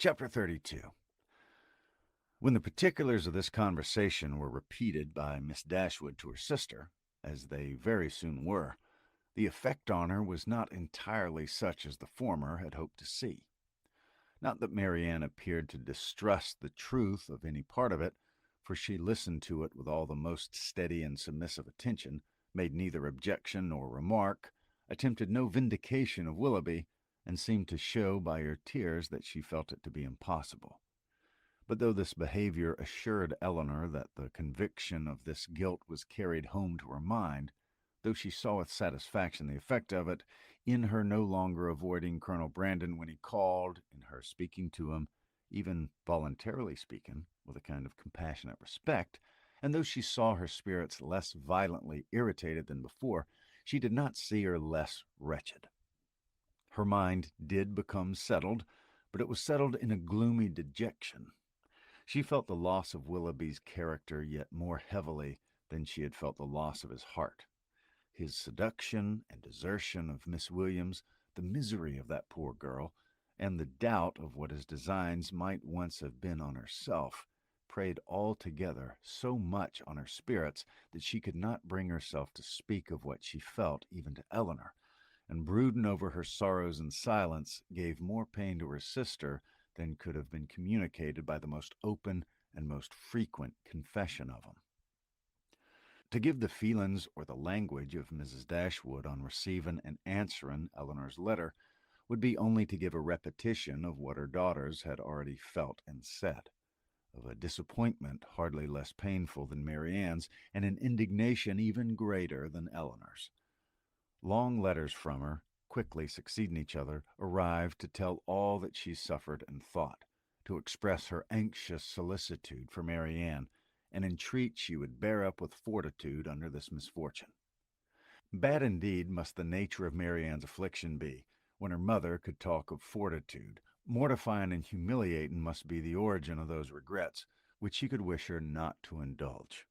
Chapter 32. When the particulars of this conversation were repeated by Miss Dashwood to her sister, as they very soon were, the effect on her was not entirely such as the former had hoped to see. Not that Marianne appeared to distrust the truth of any part of it, for she listened to it with all the most steady and submissive attention, made neither objection nor remark, attempted no vindication of Willoughby, and seemed to show by her tears that she felt it to be impossible. But though this behavior assured Elinor that the conviction of this guilt was carried home to her mind, though she saw with satisfaction the effect of it, in her no longer avoiding Colonel Brandon when he called, in her speaking to him, even voluntarily speaking, with a kind of compassionate respect, and though she saw her spirits less violently irritated than before, she did not see her less wretched. Her mind did become settled, but it was settled in a gloomy dejection. She felt the loss of Willoughby's character yet more heavily than she had felt the loss of his heart. His seduction and desertion of Miss Williams, the misery of that poor girl, and the doubt of what his designs might once have been on herself, preyed altogether so much on her spirits that she could not bring herself to speak of what she felt even to Elinor, and brooding over her sorrows in silence gave more pain to her sister than could have been communicated by the most open and most frequent confession of them. To give the feelings or the language of Mrs. Dashwood on receiving and answering Elinor's letter would be only to give a repetition of what her daughters had already felt and said, of a disappointment hardly less painful than Marianne's, and an indignation even greater than Elinor's. Long letters from her, quickly succeeding each other, arrived to tell all that she suffered and thought, to express her anxious solicitude for Marianne, and entreat she would bear up with fortitude under this misfortune. Bad indeed must the nature of Marianne's affliction be, when her mother could talk of fortitude. Mortifying and humiliating must be the origin of those regrets which she could wish her not to indulge.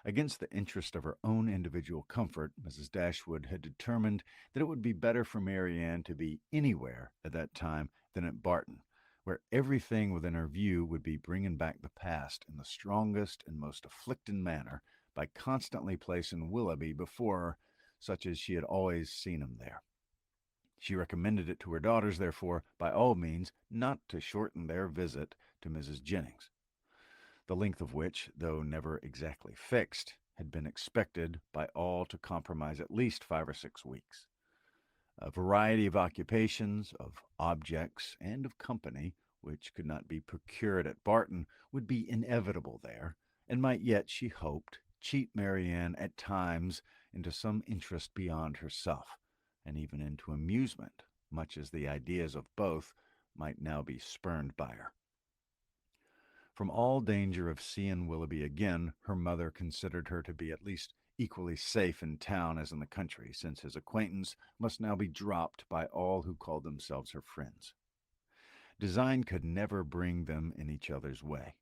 Against the interest of her own individual comfort, Mrs. Dashwood had determined that it would be better for Marianne to be anywhere at that time than at Barton, where everything within her view would be bringing back the past in the strongest and most afflicting manner by constantly placing Willoughby before her, such as she had always seen him there. She recommended it to her daughters, therefore, by all means, not to shorten their visit to Mrs. Jennings, the length of which, though never exactly fixed, had been expected by all to comprise at least 5 or 6 weeks. A variety of occupations, of objects, and of company, which could not be procured at Barton, would be inevitable there, and might yet, she hoped, cheat Marianne at times into some interest beyond herself, and even into amusement, much as the ideas of both might now be spurned by her. From all danger of seeing Willoughby again, her mother considered her to be at least equally safe in town as in the country, since his acquaintance must now be dropped by all who called themselves her friends. Design could never bring them in each other's way.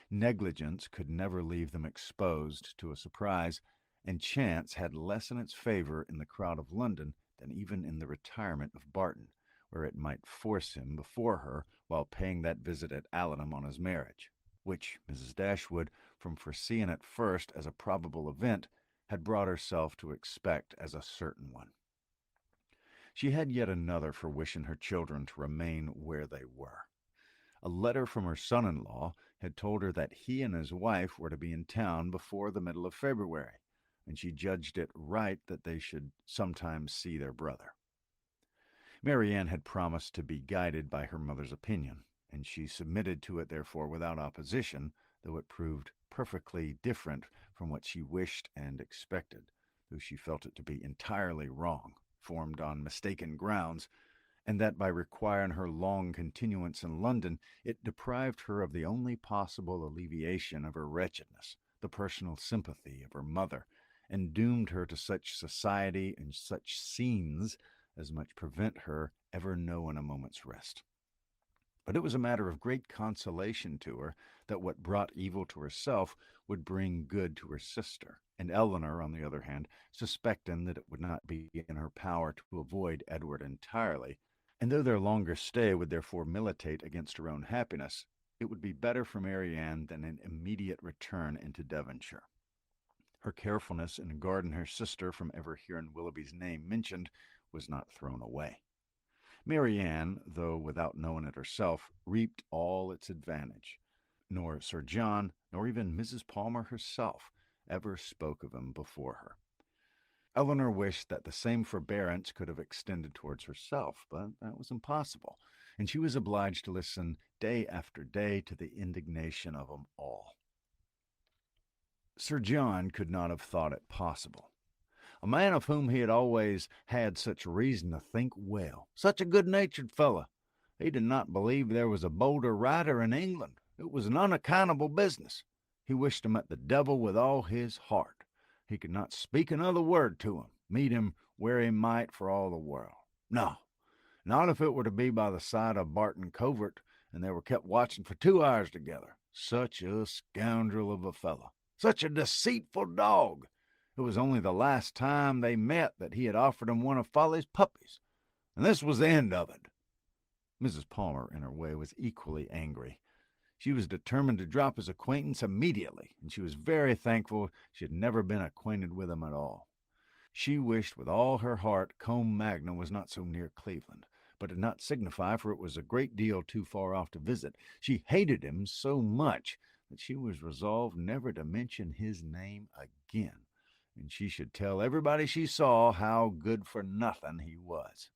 Negligence could never leave them exposed to a surprise, and chance had less in its favor in the crowd of London than even in the retirement of Barton, where it might force him before her while paying that visit at Allenham on his marriage, which Mrs. Dashwood, from foreseeing at first as a probable event, had brought herself to expect as a certain one. She had yet another for wishing her children to remain where they were. A letter from her son-in-law had told her that he and his wife were to be in town before the middle of February, and she judged it right that they should sometimes see their brother. Marianne had promised to be guided by her mother's opinion, and she submitted to it therefore without opposition, though it proved perfectly different from what she wished and expected, though she felt it to be entirely wrong, formed on mistaken grounds, and that by requiring her long continuance in London, it deprived her of the only possible alleviation of her wretchedness, the personal sympathy of her mother, and doomed her to such society and such scenes as might prevent her ever knowing a moment's rest. But it was a matter of great consolation to her that what brought evil to herself would bring good to her sister, and Elinor, on the other hand, suspecting that it would not be in her power to avoid Edward entirely, And though their longer stay would therefore militate against her own happiness, it would be better for Marianne than an immediate return into Devonshire. Her carefulness in guarding her sister from ever hearing Willoughby's name mentioned was not thrown away. Marianne, though without knowing it herself, reaped all its advantage. Nor Sir John, nor even Mrs. Palmer herself, ever spoke of him before her. Eleanor wished that the same forbearance could have extended towards herself, but that was impossible, and she was obliged to listen day after day to the indignation of them all. Sir John could not have thought it possible. A man of whom he had always had such reason to think well, such a good-natured fellow. He did not believe there was a bolder writer in England. It was an unaccountable business. He wished him at the devil with all his heart. He could not speak another word to him, meet him where he might for all the world. No, not if it were to be by the side of Barton Covert, and they were kept watching for 2 hours together. Such a scoundrel of a fellow, such a deceitful dog. It was only the last time they met that he had offered him one of Folly's puppies, and this was the end of it. Mrs. Palmer, in her way, was equally angry. She was determined to drop his acquaintance immediately, and she was very thankful she had never been acquainted with him at all. She wished with all her heart Combe Magna was not so near Cleveland, but did not signify, for it was a great deal too far off to visit. She hated him so much that she was resolved never to mention his name again, and she should tell everybody she saw how good for nothing he was.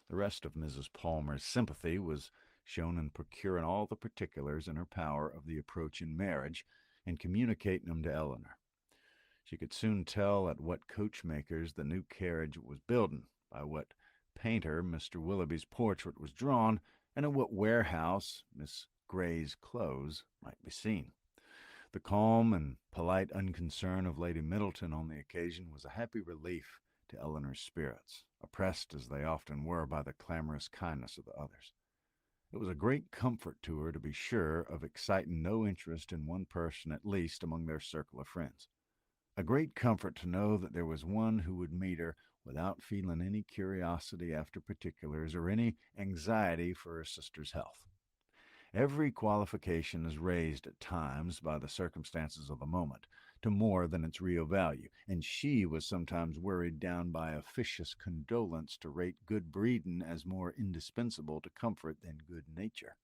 The rest of Mrs. Palmer's sympathy was shown in procuring all the particulars in her power of the approaching marriage and communicating them to Eleanor. She could soon tell at what coachmakers the new carriage was building, by what painter Mr. Willoughby's portrait was drawn, and at what warehouse Miss Grey's clothes might be seen. The calm and polite unconcern of Lady Middleton on the occasion was a happy relief to Eleanor's spirits, oppressed as they often were by the clamorous kindness of the others. It was a great comfort to her to be sure of exciting no interest in one person at least among their circle of friends. A great comfort to know that there was one who would meet her without feeling any curiosity after particulars or any anxiety for her sister's health. Every qualification is raised at times by the circumstances of the moment to more than its real value, and she was sometimes worried down by officious condolence to rate good breeding as more indispensable to comfort than good nature.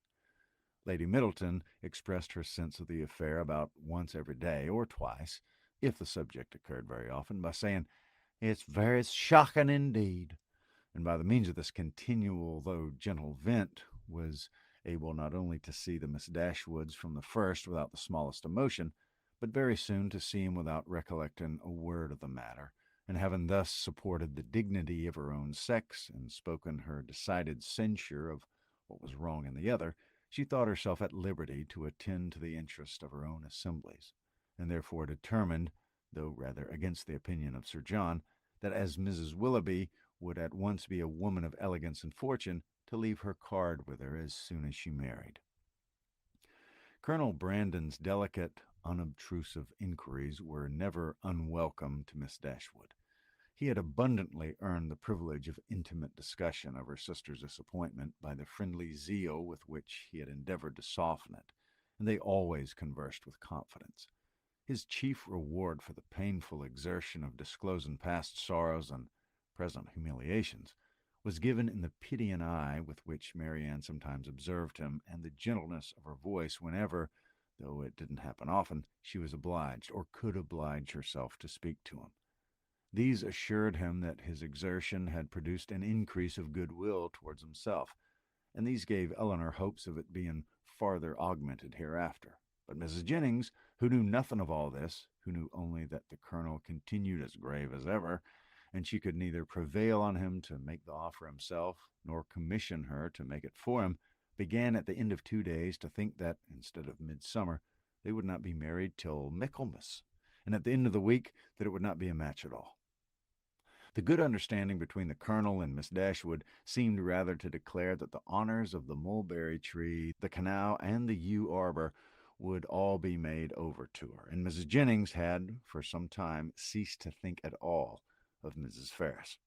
Lady Middleton expressed her sense of the affair about once every day, or twice, if the subject occurred very often, by saying, "It's very shocking indeed," and by the means of this continual though gentle vent was able not only to see the Miss Dashwoods from the first without the smallest emotion, but very soon to see him without recollecting a word of the matter, and having thus supported the dignity of her own sex and spoken her decided censure of what was wrong in the other, she thought herself at liberty to attend to the interest of her own assemblies, and therefore determined, though rather against the opinion of Sir John, that as Mrs. Willoughby would at once be a woman of elegance and fortune, to leave her card with her as soon as she married. Colonel Brandon's delicate, unobtrusive inquiries were never unwelcome to Miss Dashwood. He had abundantly earned the privilege of intimate discussion of her sister's disappointment by the friendly zeal with which he had endeavored to soften it, and they always conversed with confidence. His chief reward for the painful exertion of disclosing past sorrows and present humiliations was given in the pitying eye with which Marianne sometimes observed him, and the gentleness of her voice whenever, though it didn't happen often, she was obliged, or could oblige herself, to speak to him. These assured him that his exertion had produced an increase of goodwill towards himself, and these gave Eleanor hopes of it being farther augmented hereafter. But Mrs. Jennings, who knew nothing of all this, who knew only that the colonel continued as grave as ever, and she could neither prevail on him to make the offer himself, nor commission her to make it for him, began at the end of 2 days to think that, instead of midsummer, they would not be married till Michaelmas, and at the end of the week that it would not be a match at all. The good understanding between the colonel and Miss Dashwood seemed rather to declare that the honors of the mulberry tree, the canal, and the yew arbor would all be made over to her, and Mrs. Jennings had for some time ceased to think at all of Mrs. Ferrars.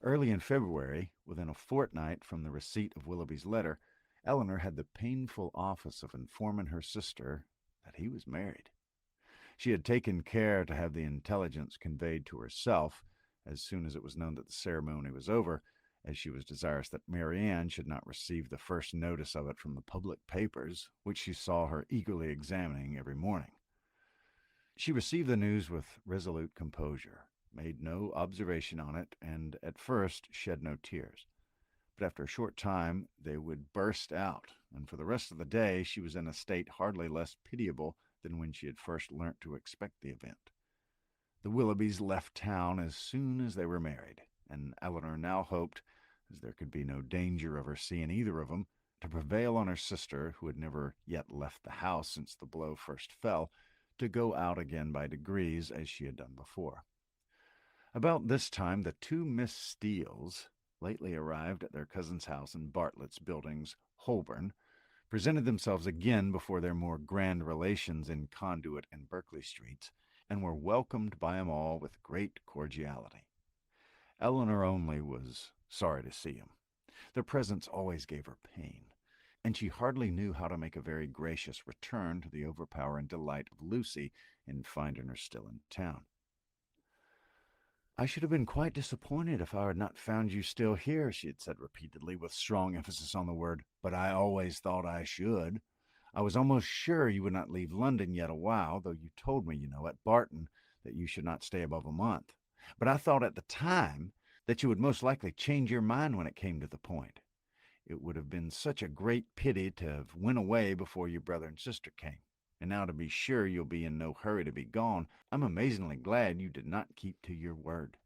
Early in February, within a fortnight from the receipt of Willoughby's letter, Eleanor had the painful office of informing her sister that he was married. She had taken care to have the intelligence conveyed to herself as soon as it was known that the ceremony was over, as she was desirous that Marianne should not receive the first notice of it from the public papers, which she saw her eagerly examining every morning. She received the news with resolute composure, made no observation on it, and at first shed no tears. But after a short time they would burst out, and for the rest of the day she was in a state hardly less pitiable than when she had first learnt to expect the event. The Willoughbys left town as soon as they were married, and Eleanor now hoped, as there could be no danger of her seeing either of them, to prevail on her sister, who had never yet left the house since the blow first fell, to go out again by degrees as she had done before. About this time the two Miss Steeles, lately arrived at their cousin's house in Bartlett's Buildings, Holborn, presented themselves again before their more grand relations in Conduit and Berkeley Streets, and were welcomed by them all with great cordiality. Eleanor only was sorry to see him. Their presence always gave her pain, and she hardly knew how to make a very gracious return to the overpowering delight of Lucy in finding her still in town. "I should have been quite disappointed if I had not found you still here," she had said repeatedly, with strong emphasis on the word, "but I always thought I should. I was almost sure you would not leave London yet a while, though you told me, at Barton, that you should not stay above a month. But I thought at the time that you would most likely change your mind when it came to the point. It would have been such a great pity to have went away before your brother and sister came. And now to be sure you'll be in no hurry to be gone, I'm amazingly glad you did not keep to your word."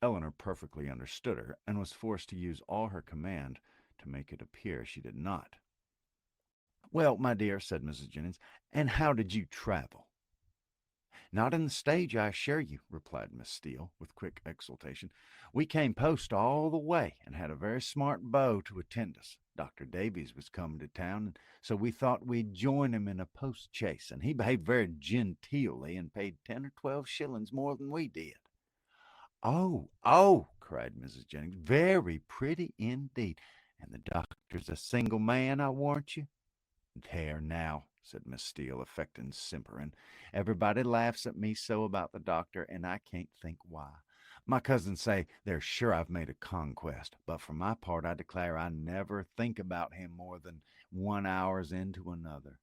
Eleanor perfectly understood her, and was forced to use all her command to make it appear she did not. "Well, my dear," said Mrs. Jennings, "and how did you travel?" "Not in the stage, I assure you," replied Miss Steele, with quick exultation. "We came post all the way, and had a very smart beau to attend us. Dr. Davies was coming to town, and so we thought we'd join him in a post chaise, and he behaved very genteelly, and paid 10 or 12 shillings more than we did." "Oh, oh!" cried Mrs. Jennings, "very pretty indeed. And the doctor's a single man, I warrant you?" "There now," said Miss Steele, affecting simpering. "Everybody laughs at me so about the doctor, and I can't think why. My cousins say they're sure I've made a conquest, but for my part I declare I never think about him more than 1 hour's into another.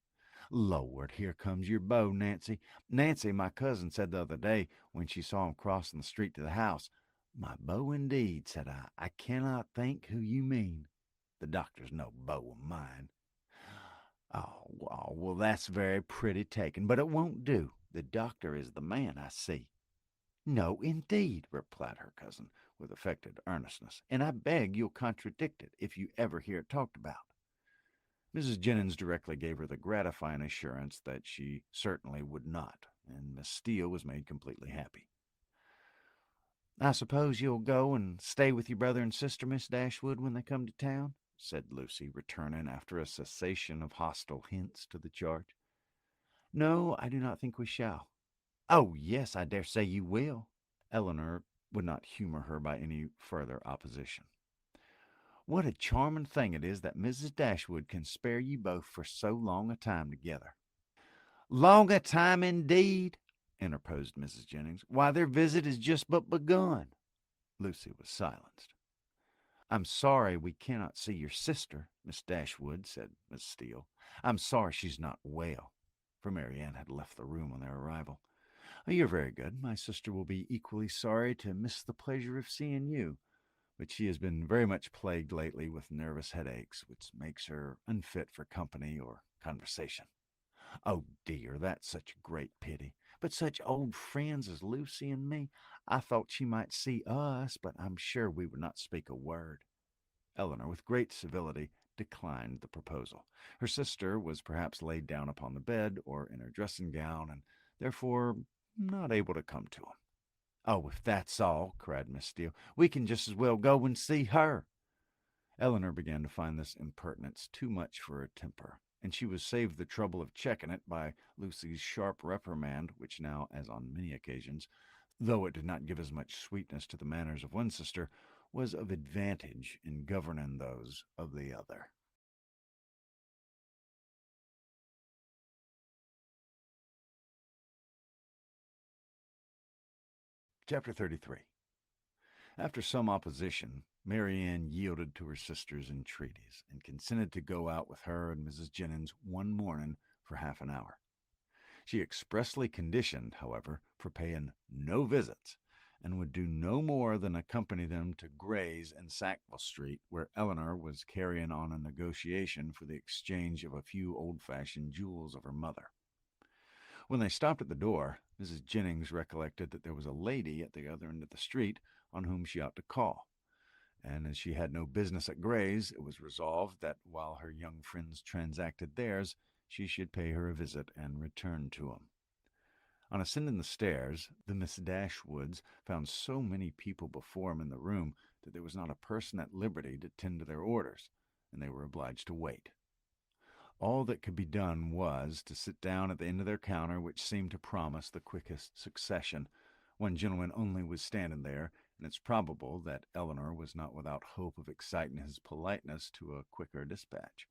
Lord, here comes your beau, Nancy. Nancy, my cousin, said the other day when she saw him crossing the street to the house, 'My beau indeed,' said I. 'I cannot think who you mean.' The doctor's no beau of mine." Oh, well, that's very pretty taken, but it won't do. The doctor is the man, I see." "No, indeed," replied her cousin, with affected earnestness, "and I beg you'll contradict it if you ever hear it talked about." Mrs. Jennings directly gave her the gratifying assurance that she certainly would not, and Miss Steele was made completely happy. "I suppose you'll go and stay with your brother and sister, Miss Dashwood, when they come to town?" said Lucy, returning after a cessation of hostile hints to the charge. "No, I do not think we shall." "Oh, yes, I dare say you will." Eleanor would not humor her by any further opposition. "What a charming thing it is that Mrs. Dashwood can spare you both for so long a time together." "Long a time indeed," interposed Mrs. Jennings. "Why, their visit is just but begun." Lucy was silenced. "I'm sorry we cannot see your sister, Miss Dashwood," said Miss Steele. "I'm sorry she's not well," for Marianne had left the room on their arrival. "Oh, you're very good. My sister will be equally sorry to miss the pleasure of seeing you, but she has been very much plagued lately with nervous headaches, which makes her unfit for company or conversation." "Oh, dear, that's such a great pity. But such old friends as Lucy and me. I thought she might see us, but I'm sure we would not speak a word." Eleanor, with great civility, declined the proposal. Her sister was perhaps laid down upon the bed, or in her dressing gown, and therefore not able to come to him. "Oh, if that's all," cried Miss Steele, "we can just as well go and see her." Eleanor began to find this impertinence too much for her temper, and she was saved the trouble of checking it by Lucy's sharp reprimand, which now, as on many occasions, though it did not give as much sweetness to the manners of one sister, was of advantage in governing those of the other. Chapter 33. After some opposition, Mary Ann yielded to her sister's entreaties and consented to go out with her and Mrs. Jennings one morning for half an hour. She expressly conditioned, however, for paying no visits, and would do no more than accompany them to Gray's in Sackville Street, where Eleanor was carrying on a negotiation for the exchange of a few old-fashioned jewels of her mother. When they stopped at the door, Mrs. Jennings recollected that there was a lady at the other end of the street on whom she ought to call, and as she had no business at Gray's, it was resolved that while her young friends transacted theirs, she should pay her a visit and return to them. On ascending the stairs, the Miss Dashwoods found so many people before them in the room that there was not a person at liberty to tend to their orders, and they were obliged to wait. All that could be done was to sit down at the end of their counter, which seemed to promise the quickest succession. One gentleman only was standing there, and it's probable that Eleanor was not without hope of exciting his politeness to a quicker dispatch.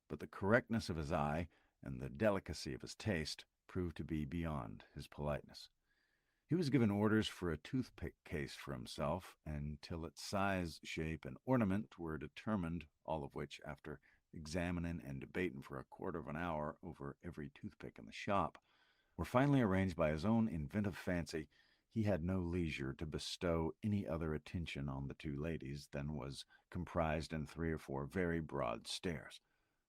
But the correctness of his eye and the delicacy of his taste proved to be beyond his politeness. He was given orders for a toothpick case for himself, until its size, shape, and ornament were determined, all of which, after examining and debating for a quarter of an hour over every toothpick in the shop, were finally arranged by his own inventive fancy. He had no leisure to bestow any other attention on the two ladies than was comprised in 3 or 4 very broad stares,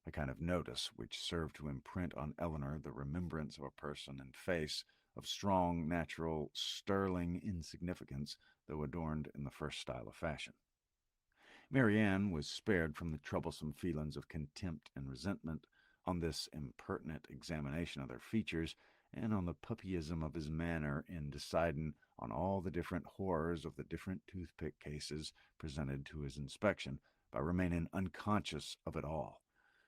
a kind of notice which served to imprint on Eleanor the remembrance of a person and face of strong, natural, sterling insignificance, though adorned in the first style of fashion. Mary Ann was spared from the troublesome feelings of contempt and resentment on this impertinent examination of their features, and on the puppyism of his manner in deciding on all the different horrors of the different toothpick cases presented to his inspection, by remaining unconscious of it all,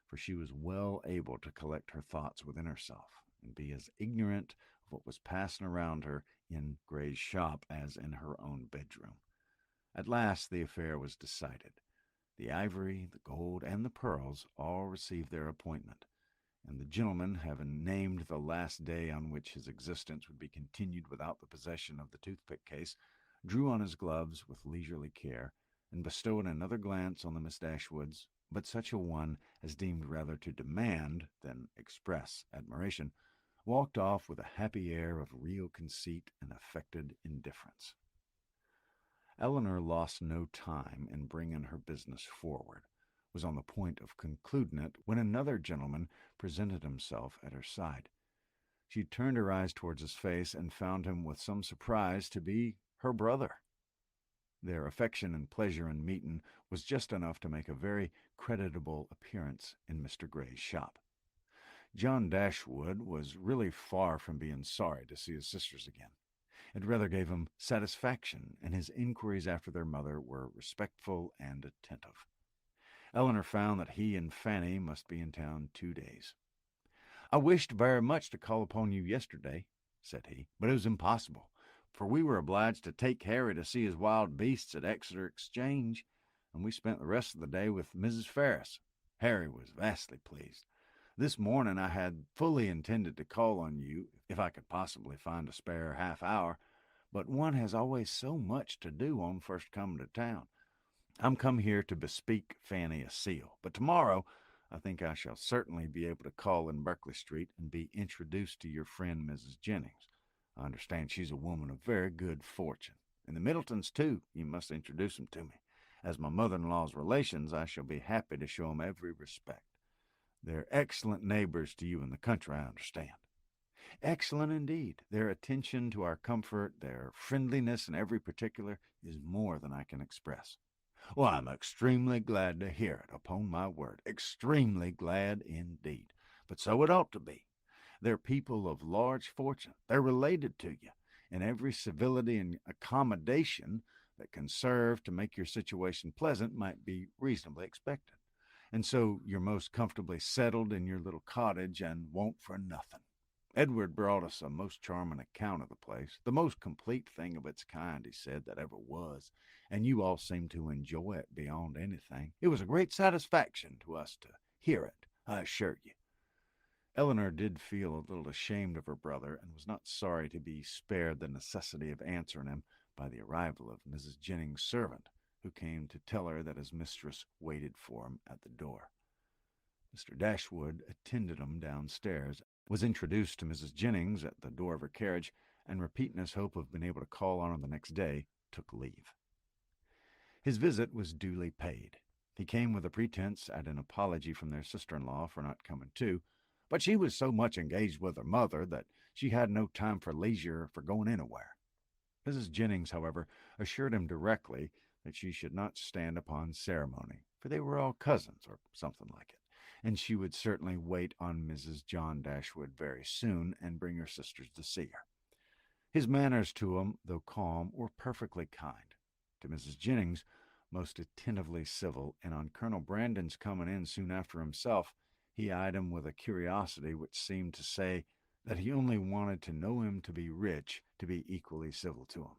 for she was well able to collect her thoughts within herself, and be as ignorant of what was passing around her in Gray's shop as in her own bedroom. At last the affair was decided. The ivory, the gold, and the pearls all received their appointment, and the gentleman, having named the last day on which his existence would be continued without the possession of the toothpick case, drew on his gloves with leisurely care, and bestowing another glance on the Miss Dashwoods, but such a one as deemed rather to demand than express admiration, walked off with a happy air of real conceit and affected indifference. Eleanor lost no time in bringing her business forward, was on the point of concluding it, when another gentleman presented himself at her side. She turned her eyes towards his face, and found him with some surprise to be her brother. Their affection and pleasure in meeting was just enough to make a very creditable appearance in Mr. Gray's shop. John Dashwood was really far from being sorry to see his sisters again. It rather gave him satisfaction, and his inquiries after their mother were respectful and attentive. Eleanor found that he and Fanny must be in town 2 days. "I wished very much to call upon you yesterday," said he, "but it was impossible, for we were obliged to take Harry to see his wild beasts at Exeter Exchange, and we spent the rest of the day with Mrs. Ferris. Harry was vastly pleased. This morning I had fully intended to call on you, if I could possibly find a spare half hour, but one has always so much to do on first coming to town. I'm come here to bespeak Fanny a seal, but tomorrow I think I shall certainly be able to call in Berkeley Street and be introduced to your friend Mrs. Jennings. I understand she's a woman of very good fortune. And the Middletons, too, you must introduce them to me. As my mother-in-law's relations, I shall be happy to show them every respect. They're excellent neighbors to you in the country, I understand." "Excellent indeed. Their attention to our comfort, their friendliness in every particular, is more than I can express." "Well, I'm extremely glad to hear it, upon my word. Extremely glad indeed. But so it ought to be. They're people of large fortune. They're related to you, and every civility and accommodation that can serve to make your situation pleasant might be reasonably expected. And so you're most comfortably settled in your little cottage, and want for nothing. Edward brought us a most charming account of the place, the most complete thing of its kind, he said, that ever was, and you all seemed to enjoy it beyond anything. It was a great satisfaction to us to hear it, I assure you. Eleanor did feel a little ashamed of her brother, and was not sorry to be spared the necessity of answering him by the arrival of Mrs. Jennings' servant, who came to tell her that his mistress waited for him at the door. Mr. Dashwood attended him downstairs, was introduced to Mrs. Jennings at the door of her carriage, and repeating his hope of being able to call on her the next day, took leave. His visit was duly paid. He came with a pretense at an apology from their sister-in-law for not coming too, but she was so much engaged with her mother that she had no time for leisure for going anywhere. Mrs. Jennings, however, assured him directly that she should not stand upon ceremony, for they were all cousins, or something like it, and she would certainly wait on Mrs. John Dashwood very soon, and bring her sisters to see her. His manners to him, though calm, were perfectly kind. To Mrs. Jennings, most attentively civil, and on Colonel Brandon's coming in soon after himself, he eyed him with a curiosity which seemed to say that he only wanted to know him to be rich, to be equally civil to him.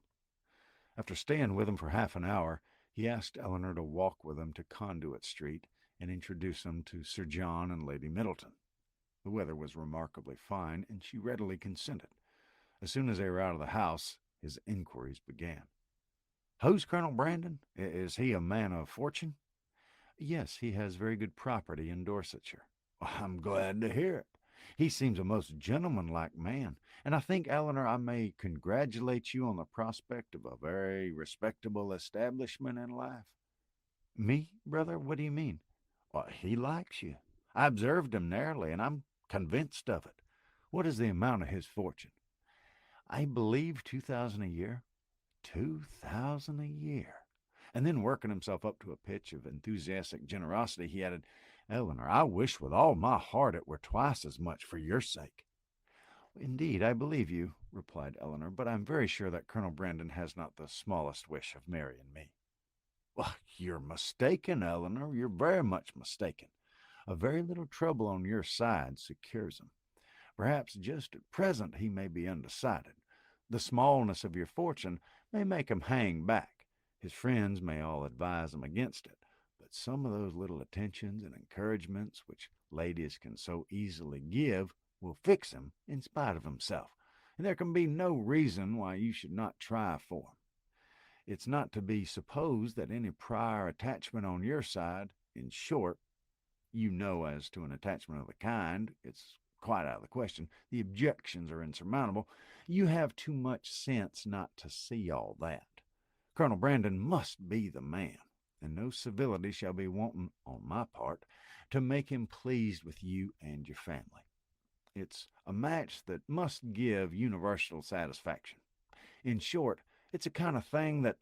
After staying with him for half an hour, he asked Eleanor to walk with him to Conduit Street and introduce him to Sir John and Lady Middleton. The weather was remarkably fine, and she readily consented. As soon as they were out of the house, his inquiries began. "Who's Colonel Brandon? Is he a man of fortune?" "Yes, he has very good property in Dorsetshire." "I'm glad to hear it. He seems a most gentlemanlike man, and I think, Eleanor, I may congratulate you on the prospect of a very respectable establishment in life." "Me, brother? What do you mean?" "Well, he likes you. I observed him narrowly, and I'm convinced of it. What is the amount of his fortune?" "I believe 2,000 a year." 2,000 a year. And then, working himself up to a pitch of enthusiastic generosity, he added, "Eleanor, I wish with all my heart it were twice as much for your sake." "Indeed, I believe you," replied Eleanor, "but I'm very sure that Colonel Brandon has not the smallest wish of marrying me." "Well, you're mistaken, Eleanor. You're very much mistaken. A very little trouble on your side secures him. Perhaps just at present he may be undecided. The smallness of your fortune may make him hang back. His friends may all advise him against it, but some of those little attentions and encouragements which ladies can so easily give will fix him in spite of himself, and there can be no reason why you should not try for him. It's not to be supposed that any prior attachment on your side, in short, you know, as to an attachment of the kind, it's quite out of the question. The objections are insurmountable. You have too much sense not to see all that. Colonel Brandon must be the man, and no civility shall be wanting on my part to make him pleased with you and your family. It's a match that must give universal satisfaction. In short, it's a kind of thing that,"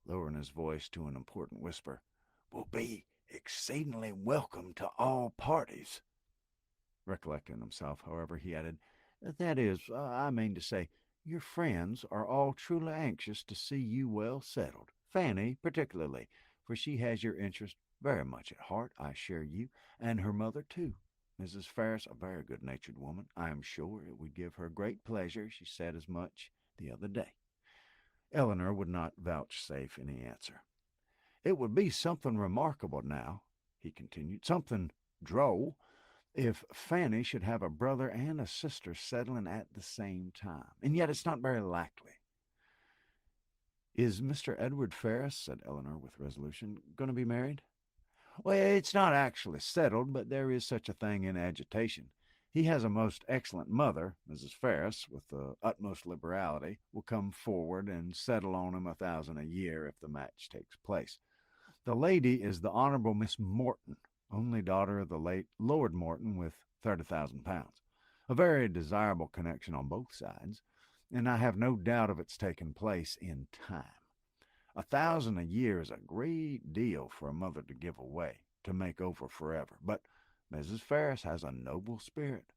lowering his voice to an important whisper, "will be exceedingly welcome to all parties." Recollecting himself, however, he added, "That is, I mean to say, your friends are all truly anxious to see you well settled. Fanny particularly, for she has your interest very much at heart, I assure you, and her mother too. Mrs. Ferris, a very good-natured woman. I am sure it would give her great pleasure. She said as much the other day." Eleanor would not vouchsafe any answer. "It would be something remarkable now," he continued, "something droll, if Fanny should have a brother and a sister settling at the same time. And yet it's not very likely." "Is Mr. Edward Ferris," said Eleanor with resolution, "going to be married?" "Well, it's not actually settled, but there is such a thing in agitation. He has a most excellent mother. Mrs. Ferris, with the utmost liberality, will come forward and settle on him 1,000 a year if the match takes place. The lady is the Honourable Miss Morton, only daughter of the late Lord Morton, with 30,000 pounds. A very desirable connection on both sides, and I have no doubt of its taking place in time. 1,000 a year is a great deal for a mother to give away, to make over forever, but Mrs. Ferris has a noble spirit.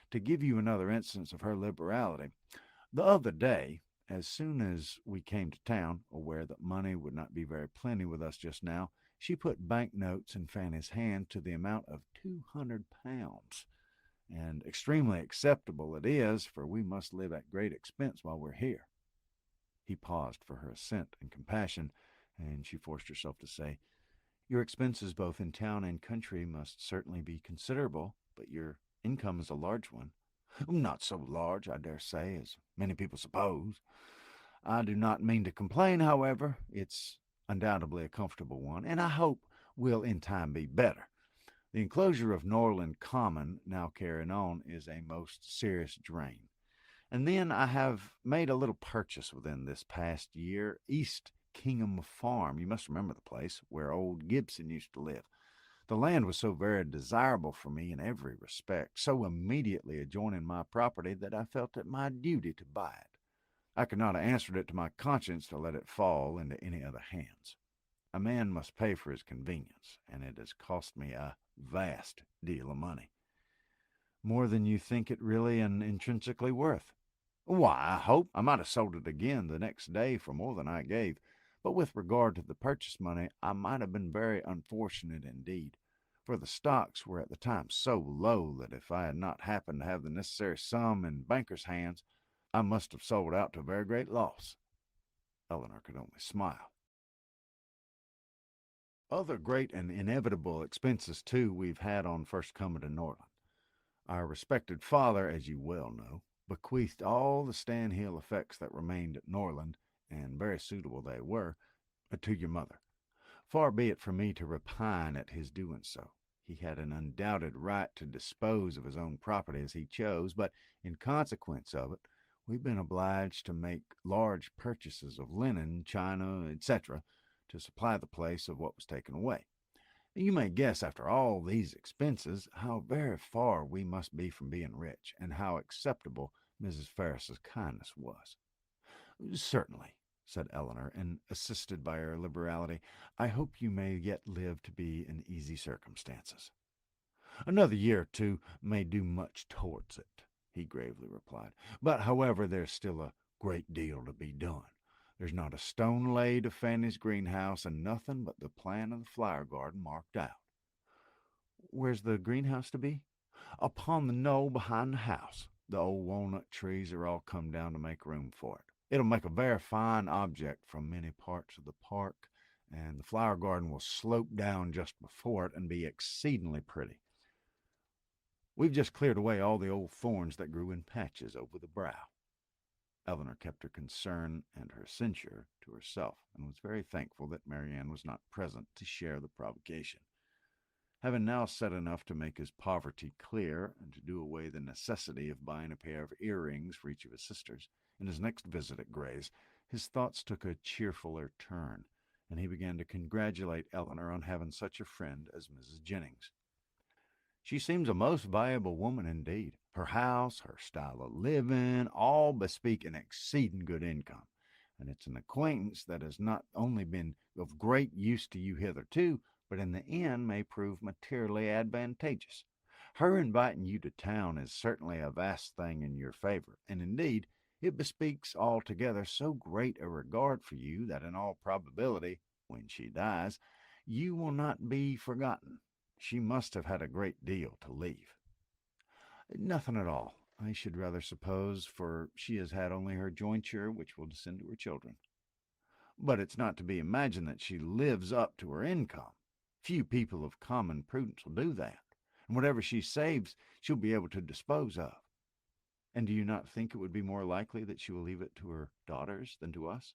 To give you another instance of her liberality, the other day, as soon as we came to town, aware that money would not be very plenty with us just now, she put bank notes in Fanny's hand to the amount of 200 pounds, and extremely acceptable it is, for we must live at great expense while we're here." He paused for her assent and compassion, and she forced herself to say, "Your expenses both in town and country must certainly be considerable, but your income is a large one." "Not so large, I dare say, as many people suppose. I do not mean to complain, however. It's undoubtedly a comfortable one, and I hope will in time be better. The enclosure of Norland Common, now carrying on, is a most serious drain. And then I have made a little purchase within this past year, East Kingham Farm. You must remember the place where old Gibson used to live. The land was so very desirable for me in every respect, so immediately adjoining my property, that I felt it my duty to buy it. I could not have answered it to my conscience to let it fall into any other hands. A man must pay for his convenience, and it has cost me a vast deal of money." "More than you think it really and intrinsically worth." "Why, I hope I might have sold it again the next day for more than I gave. But with regard to the purchase money, I might have been very unfortunate indeed, for the stocks were at the time so low that if I had not happened to have the necessary sum in bankers' hands, I must have sold out to a very great loss." Eleanor could only smile. "Other great and inevitable expenses, too, we've had on first coming to Norland. Our respected father, as you well know, bequeathed all the Stanhill effects that remained at Norland, and very suitable they were, to your mother. Far be it from me to repine at his doing so. He had an undoubted right to dispose of his own property as he chose, but in consequence of it, we've been obliged to make large purchases of linen, china, etc., to supply the place of what was taken away. You may guess, after all these expenses, how very far we must be from being rich, and how acceptable Mrs. Ferris's kindness was." "Certainly," said Eleanor, and, assisted by her liberality, "I hope you may yet live to be in easy circumstances." "Another year or two may do much towards it," he gravely replied. "But, however, there's still a great deal to be done. There's not a stone laid of Fanny's greenhouse, and nothing but the plan of the flower garden marked out." "Where's the greenhouse to be?" "Upon the knoll behind the house. The old walnut trees are all come down to make room for it. It'll make a very fine object from many parts of the park, and the flower garden will slope down just before it and be exceedingly pretty. We've just cleared away all the old thorns that grew in patches over the brow." Eleanor kept her concern and her censure to herself, and was very thankful that Marianne was not present to share the provocation. Having now said enough to make his poverty clear, and to do away the necessity of buying a pair of earrings for each of his sisters, in his next visit at Gray's, his thoughts took a cheerfuller turn, and he began to congratulate Eleanor on having such a friend as Mrs. Jennings. "She seems a most valuable woman indeed. Her house, her style of living, all bespeak an exceeding good income, and it's an acquaintance that has not only been of great use to you hitherto, but in the end may prove materially advantageous. Her inviting you to town is certainly a vast thing in your favor, and indeed it bespeaks altogether so great a regard for you that in all probability, when she dies, you will not be forgotten. She must have had a great deal to leave." "Nothing at all, I should rather suppose, for she has had only her jointure, which will descend to her children." "But it's not to be imagined that she lives up to her income. Few people of common prudence will do that, and whatever she saves she'll be able to dispose of." "And do you not think it would be more likely that she will leave it to her daughters than to us?"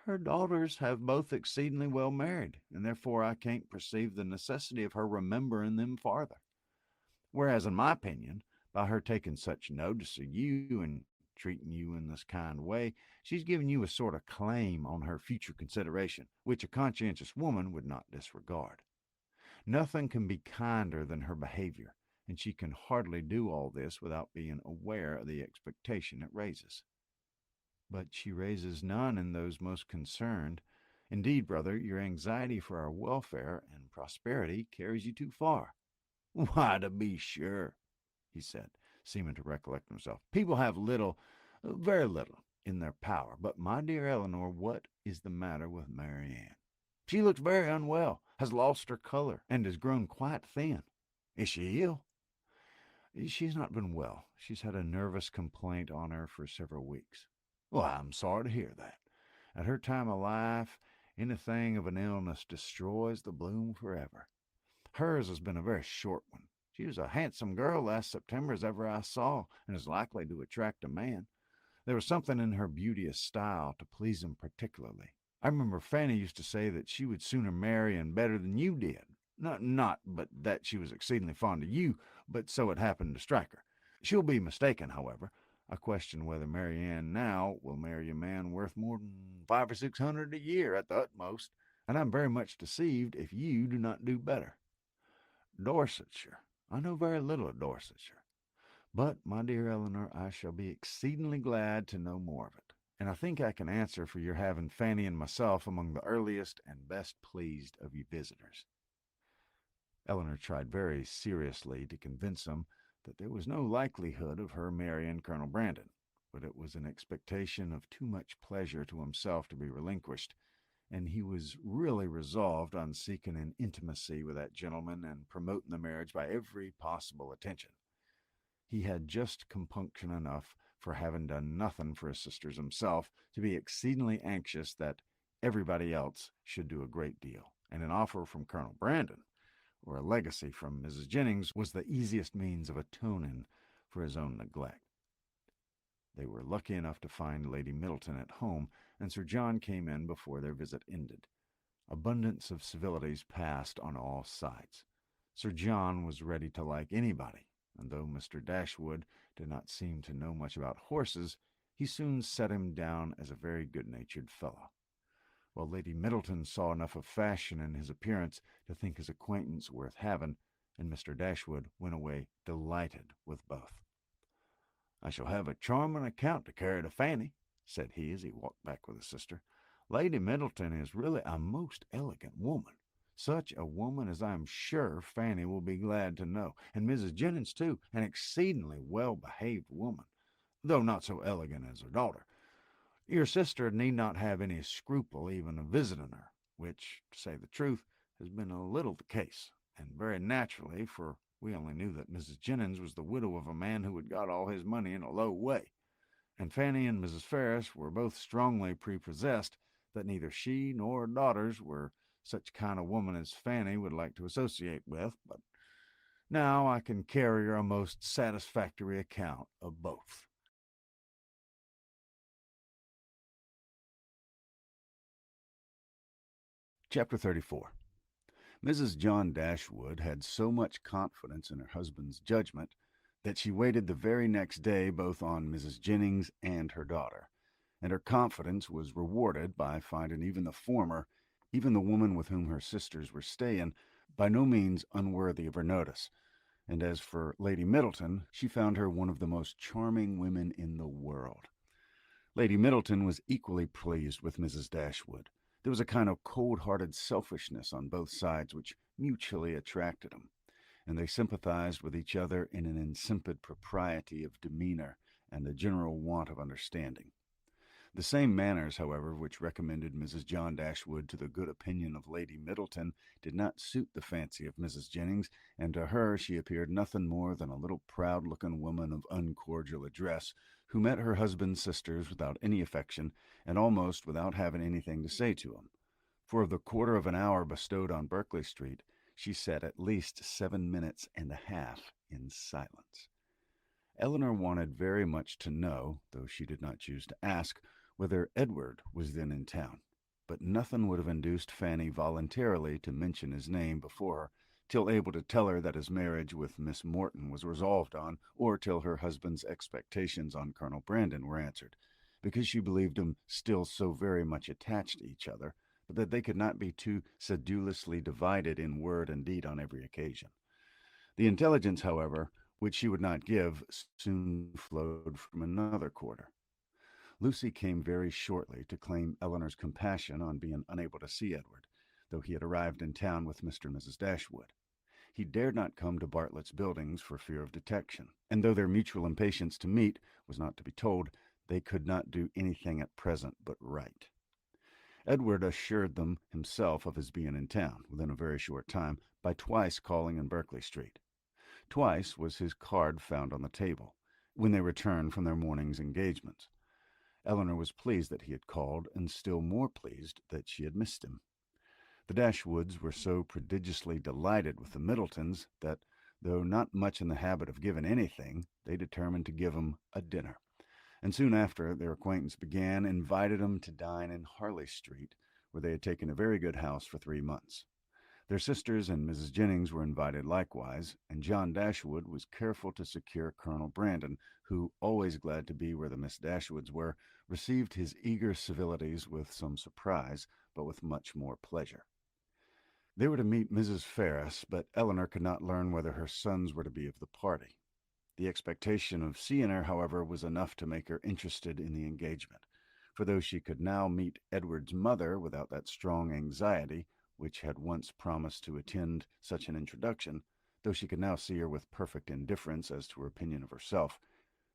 "Her daughters have both exceedingly well married, and therefore I can't perceive the necessity of her remembering them farther. Whereas, in my opinion, by her taking such notice of you and treating you in this kind way, she's giving you a sort of claim on her future consideration, which a conscientious woman would not disregard. Nothing can be kinder than her behavior, and she can hardly do all this without being aware of the expectation it raises." "But she raises none in those most concerned. Indeed, brother, your anxiety for our welfare and prosperity carries you too far." "Why, to be sure," he said, seeming to recollect himself, "people have little, very little, in their power. But, my dear Eleanor, what is the matter with Marianne? She looks very unwell, has lost her color, and has grown quite thin. Is she ill?" She's not been well. She's had a nervous complaint on her for several weeks. Well, I'm sorry to hear that. At her time of life, anything of an illness destroys the bloom forever. Hers has been a very short one. She was a handsome girl last September as ever I saw, and is likely to attract a man. There was something in her beauteous style to please him particularly. I remember Fanny used to say that she would sooner marry and better than you did. Not but that she was exceedingly fond of you, but so it happened to strike her. She'll be mistaken, however. I question whether Mary Ann now will marry a man worth more than 500 or 600 a year at the utmost, and I'm very much deceived if you do not do better. Dorsetshire. I know very little of Dorsetshire. But, my dear Eleanor, I shall be exceedingly glad to know more of it, and I think I can answer for your having Fanny and myself among the earliest and best pleased of you visitors. Eleanor tried very seriously to convince him that there was no likelihood of her marrying Colonel Brandon, but it was an expectation of too much pleasure to himself to be relinquished, and he was really resolved on seeking an intimacy with that gentleman and promoting the marriage by every possible attention. He had just compunction enough for having done nothing for his sisters himself to be exceedingly anxious that everybody else should do a great deal, and an offer from Colonel Brandon or a legacy from Mrs. Jennings was the easiest means of atoning for his own neglect. They were lucky enough to find Lady Middleton at home, and Sir John came in before their visit ended. Abundance of civilities passed on all sides. Sir John was ready to like anybody, and though Mr. Dashwood did not seem to know much about horses, he soon set him down as a very good-natured fellow, while Lady Middleton saw enough of fashion in his appearance to think his acquaintance worth having, and Mr. Dashwood went away delighted with both. "I shall have a charming account to carry to Fanny," said he as he walked back with his sister. "Lady Middleton is really a most elegant woman. Such a woman as I am sure Fanny will be glad to know, and Mrs. Jennings, too, an exceedingly well-behaved woman, though not so elegant as her daughter. Your sister need not have any scruple even of visiting her, which, to say the truth, has been a little the case, and very naturally, for we only knew that Mrs. Jennings was the widow of a man who had got all his money in a low way, and Fanny and Mrs. Ferris were both strongly prepossessed that neither she nor her daughters were such kind of woman as Fanny would like to associate with, but now I can carry her a most satisfactory account of both." Chapter 34. Mrs. John Dashwood had so much confidence in her husband's judgment that she waited the very next day both on Mrs. Jennings and her daughter, and her confidence was rewarded by finding even the former, even the woman with whom her sisters were staying, by no means unworthy of her notice. And as for Lady Middleton, she found her one of the most charming women in the world. Lady Middleton was equally pleased with Mrs. Dashwood. There was a kind of cold-hearted selfishness on both sides which mutually attracted them, and they sympathized with each other in an insipid propriety of demeanor and a general want of understanding. The same manners, however, which recommended Mrs. John Dashwood to the good opinion of Lady Middleton did not suit the fancy of Mrs. Jennings, and to her she appeared nothing more than a little proud-looking woman of uncordial address, who met her husband's sisters without any affection, and almost without having anything to say to them. For of the quarter of an hour bestowed on Berkeley Street, she sat at least 7 minutes and a half in silence. Eleanor wanted very much to know, though she did not choose to ask, whether Edward was then in town, but nothing would have induced Fanny voluntarily to mention his name before her, till able to tell her that his marriage with Miss Morton was resolved on, or till her husband's expectations on Colonel Brandon were answered, because she believed them still so very much attached to each other, but that they could not be too sedulously divided in word and deed on every occasion. The intelligence, however, which she would not give, soon flowed from another quarter. Lucy came very shortly to claim Eleanor's compassion on being unable to see Edward, though he had arrived in town with Mr. and Mrs. Dashwood. He dared not come to Bartlett's Buildings for fear of detection, and though their mutual impatience to meet was not to be told, they could not do anything at present but write. Edward assured them himself of his being in town within a very short time by twice calling in Berkeley Street. Twice was his card found on the table, when they returned from their morning's engagements. Eleanor was pleased that he had called, and still more pleased that she had missed him. The Dashwoods were so prodigiously delighted with the Middletons that, though not much in the habit of giving anything, they determined to give 'em a dinner, and soon after their acquaintance began, invited 'em to dine in Harley Street, where they had taken a very good house for 3 months. Their sisters and Mrs. Jennings were invited likewise, and John Dashwood was careful to secure Colonel Brandon, who, always glad to be where the Miss Dashwoods were, received his eager civilities with some surprise, but with much more pleasure. They were to meet Mrs. Ferris, but Eleanor could not learn whether her sons were to be of the party. The expectation of seeing her, however, was enough to make her interested in the engagement, for though she could now meet Edward's mother without that strong anxiety which had once promised to attend such an introduction, though she could now see her with perfect indifference as to her opinion of herself,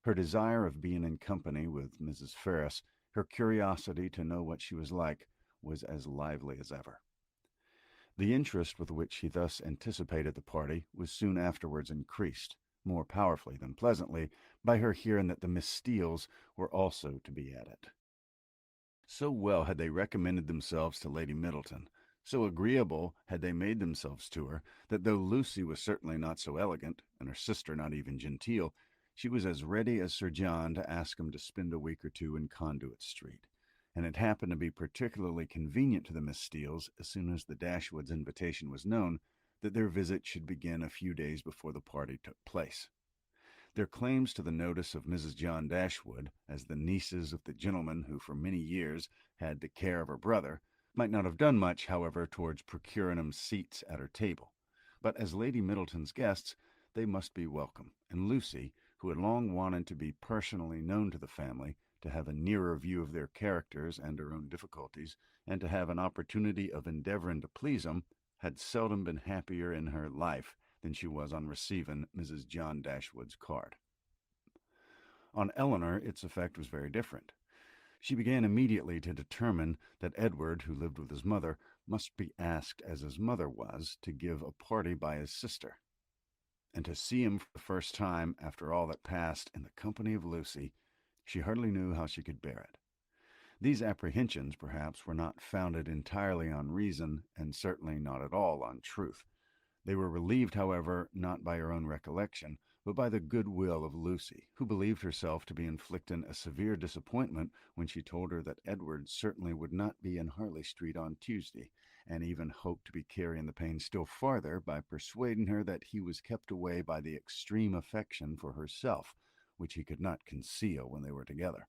her desire of being in company with Mrs. Ferris, her curiosity to know what she was like, was as lively as ever. The interest with which he thus anticipated the party was soon afterwards increased, more powerfully than pleasantly, by her hearing that the Miss Steeles were also to be at it. So well had they recommended themselves to Lady Middleton, so agreeable had they made themselves to her, that though Lucy was certainly not so elegant, and her sister not even genteel, she was as ready as Sir John to ask them to spend a week or two in Conduit Street, and it happened to be particularly convenient to the Miss Steeles, as soon as the Dashwoods' invitation was known, that their visit should begin a few days before the party took place. Their claims to the notice of Mrs. John Dashwood, as the nieces of the gentleman who for many years had the care of her brother, might not have done much, however, towards procuring 'em seats at her table, but as Lady Middleton's guests they must be welcome, and Lucy, who had long wanted to be personally known to the family, to have a nearer view of their characters and her own difficulties, and to have an opportunity of endeavoring to please 'em, had seldom been happier in her life than she was on receiving Mrs. John Dashwood's card. On Eleanor its effect was very different. She began immediately to determine that Edward, who lived with his mother, must be asked, as his mother was, to give a party by his sister. And to see him for the first time, after all that passed, in the company of Lucy, she hardly knew how she could bear it. These apprehensions, perhaps, were not founded entirely on reason, and certainly not at all on truth. They were relieved, however, not by her own recollection, but by the good will of Lucy, who believed herself to be inflicting a severe disappointment when she told her that Edward certainly would not be in Harley Street on Tuesday, and even hoped to be carrying the pain still farther by persuading her that he was kept away by the extreme affection for herself, which he could not conceal when they were together.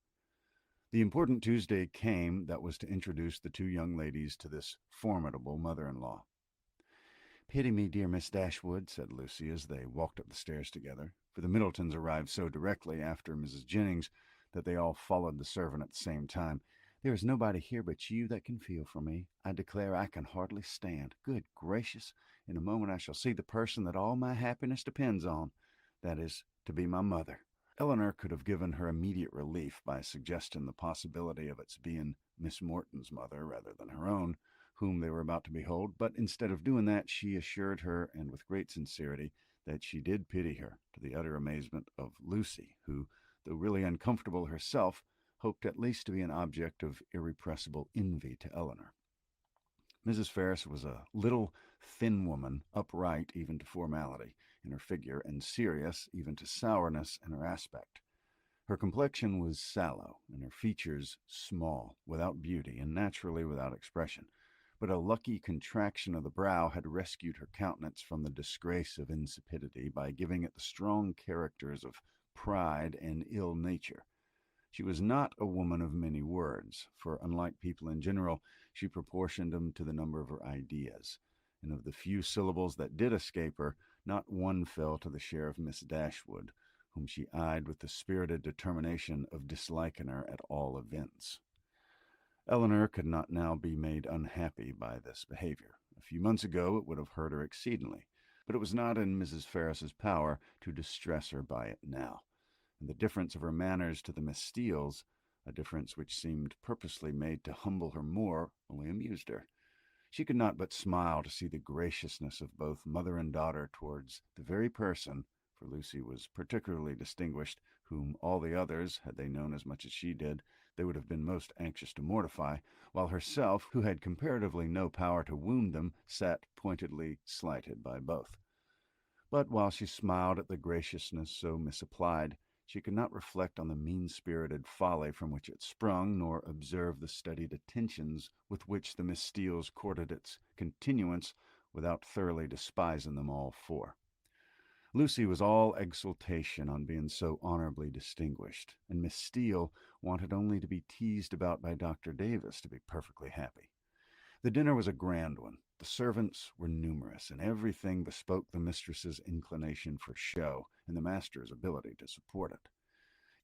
The important Tuesday came that was to introduce the two young ladies to this formidable mother-in-law. "Pity me, dear Miss Dashwood," said Lucy, as they walked up the stairs together, for the Middletons arrived so directly after Mrs. Jennings that they all followed the servant at the same time. "There is nobody here but you that can feel for me. I declare I can hardly stand. Good gracious! In a moment I shall see the person that all my happiness depends on, that is, to be my mother." Eleanor could have given her immediate relief by suggesting the possibility of its being Miss Morton's mother rather than her own, whom they were about to behold, but instead of doing that, she assured her, and with great sincerity, that she did pity her, to the utter amazement of Lucy, who, though really uncomfortable herself, hoped at least to be an object of irrepressible envy to Eleanor. Mrs. Ferris was a little, thin woman, upright even to formality in her figure, and serious even to sourness in her aspect. Her complexion was sallow, and her features small, without beauty, and naturally without expression, but a lucky contraction of the brow had rescued her countenance from the disgrace of insipidity by giving it the strong characters of pride and ill nature. She was not a woman of many words, for, unlike people in general, she proportioned them to the number of her ideas, and of the few syllables that did escape her, not one fell to the share of Miss Dashwood, whom she eyed with the spirited determination of disliking her at all events. Eleanor could not now be made unhappy by this behavior. A few months ago it would have hurt her exceedingly, but it was not in Mrs. Ferris's power to distress her by it now, and the difference of her manners to the Miss Steeles, a difference which seemed purposely made to humble her more, only amused her. She could not but smile to see the graciousness of both mother and daughter towards the very person, for Lucy was particularly distinguished, whom all the others, had they known as much as she did, they would have been most anxious to mortify, while herself, who had comparatively no power to wound them, sat pointedly slighted by both. But while she smiled at the graciousness so misapplied, she could not reflect on the mean-spirited folly from which it sprung, nor observe the studied attentions with which the Miss Steeles courted its continuance, without thoroughly despising them all four. Lucy was all exultation on being so honorably distinguished, and Miss Steele wanted only to be teased about by Dr. Davis to be perfectly happy. The dinner was a grand one. The servants were numerous, and everything bespoke the mistress's inclination for show and the master's ability to support it.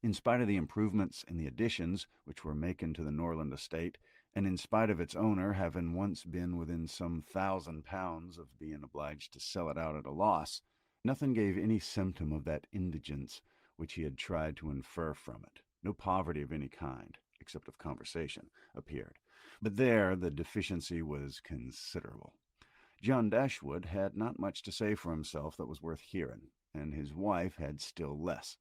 In spite of the improvements in the additions which were making to the Norland estate, and in spite of its owner having once been within some £1,000 of being obliged to sell it out at a loss, nothing gave any symptom of that indigence which he had tried to infer from it. No poverty of any kind, except of conversation, appeared. But there the deficiency was considerable. John Dashwood had not much to say for himself that was worth hearing, and his wife had still less.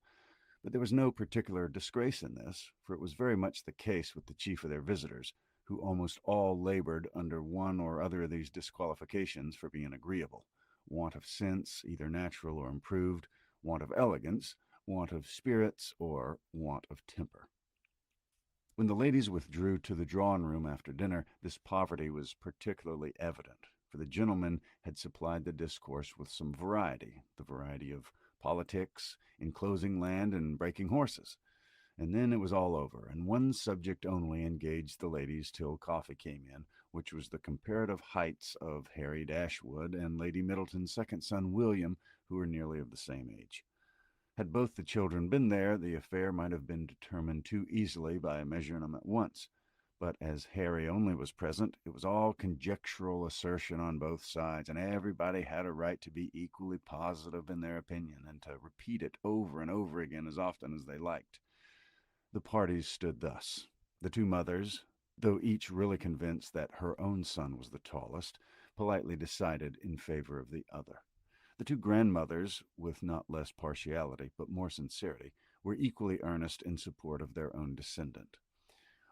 But there was no particular disgrace in this, for it was very much the case with the chief of their visitors, who almost all labored under one or other of these disqualifications for being agreeable: want of sense, either natural or improved, want of elegance, want of spirits, or want of temper. When the ladies withdrew to the drawing-room after dinner, this poverty was particularly evident, for the gentlemen had supplied the discourse with some variety, the variety of politics, enclosing land, and breaking horses. And then it was all over, and one subject only engaged the ladies till coffee came in, which was the comparative heights of Harry Dashwood and Lady Middleton's second son William, who were nearly of the same age. Had both the children been there, the affair might have been determined too easily by measuring them at once. But as Harry only was present, it was all conjectural assertion on both sides, and everybody had a right to be equally positive in their opinion, and to repeat it over and over again as often as they liked. The parties stood thus. The two mothers, though each really convinced that her own son was the tallest, politely decided in favor of the other. The two grandmothers, with not less partiality, but more sincerity, were equally earnest in support of their own descendant.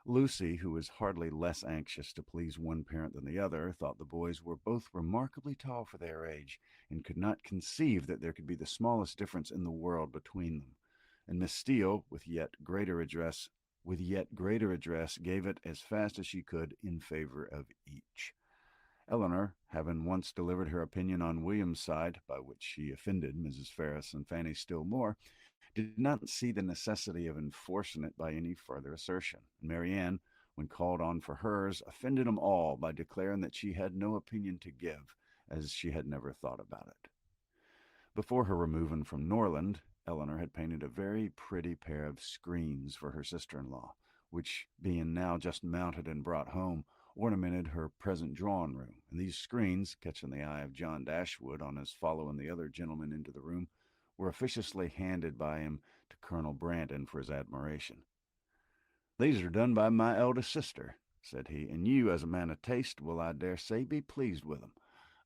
Lucy, who was hardly less anxious to please one parent than the other, thought the boys were both remarkably tall for their age, and could not conceive that there could be the smallest difference in the world between them. And Miss Steele, with yet greater address, gave it as fast as she could in favor of each. Eleanor, having once delivered her opinion on William's side, by which she offended Mrs. Ferris and Fanny still more, did not see the necessity of enforcing it by any further assertion, and Marianne, when called on for hers, offended them all by declaring that she had no opinion to give, as she had never thought about it. Before her removing from Norland, Eleanor had painted a very pretty pair of screens for her sister-in-law, which, being now just mounted and brought home, ornamented her present drawing-room, and these screens, catching the eye of John Dashwood on his following the other gentlemen into the room, were officiously handed by him to Colonel Brandon for his admiration. "These are done by my eldest sister," said he, "and you, as a man of taste, will, I dare say, be pleased with them.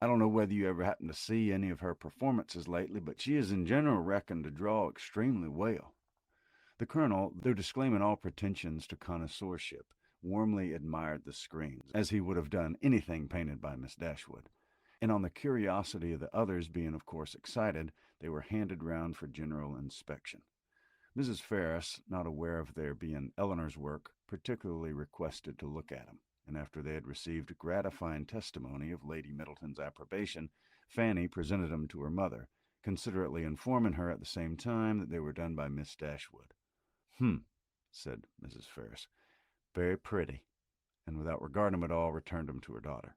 I don't know whether you ever happened to see any of her performances lately, but she is in general reckoned to draw extremely well." The colonel, though disclaiming all pretensions to connoisseurship, warmly admired the screens, as he would have done anything painted by Miss Dashwood, and on the curiosity of the others being of course excited, they were handed round for general inspection. Mrs. Ferris, not aware of their being Eleanor's work, particularly requested to look at them, and after they had received gratifying testimony of Lady Middleton's approbation, Fanny presented them to her mother, considerately informing her at the same time that they were done by Miss Dashwood. Said Mrs. Ferris. "Very pretty," and without regarding them at all, returned them to her daughter.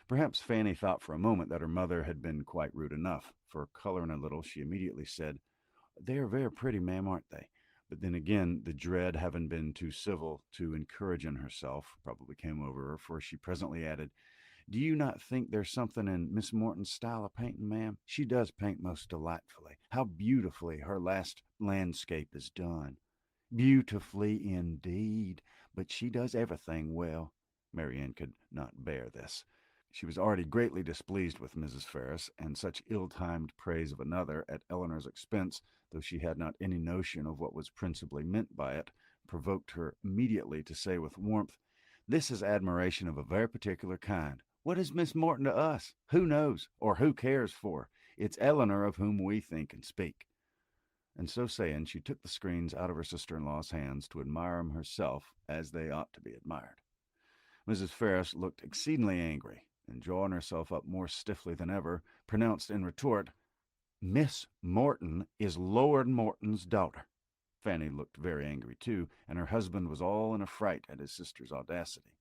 Perhaps Fanny thought for a moment that her mother had been quite rude enough, for, coloring a little, she immediately said, "They are very pretty, ma'am, aren't they?" But then again, the dread having been too civil to encouraging herself probably came over her, for she presently added, "Do you not think there's something in Miss Morton's style of painting, ma'am? She does paint most delightfully. How beautifully her last landscape is done." "Beautifully indeed, but she does everything well." Marianne could not bear this. She was already greatly displeased with Mrs. Ferris, and such ill-timed praise of another at Eleanor's expense, though she had not any notion of what was principally meant by it, provoked her immediately to say with warmth, "This is admiration of a very particular kind. What is Miss Morton to us? Who knows, or who cares for? It's Eleanor of whom we think and speak." And so saying, she took the screens out of her sister-in-law's hands to admire them herself as they ought to be admired. Mrs. Ferris looked exceedingly angry, and drawing herself up more stiffly than ever, pronounced in retort, "Miss Morton is Lord Morton's daughter." Fanny looked very angry too, and her husband was all in a fright at his sister's audacity.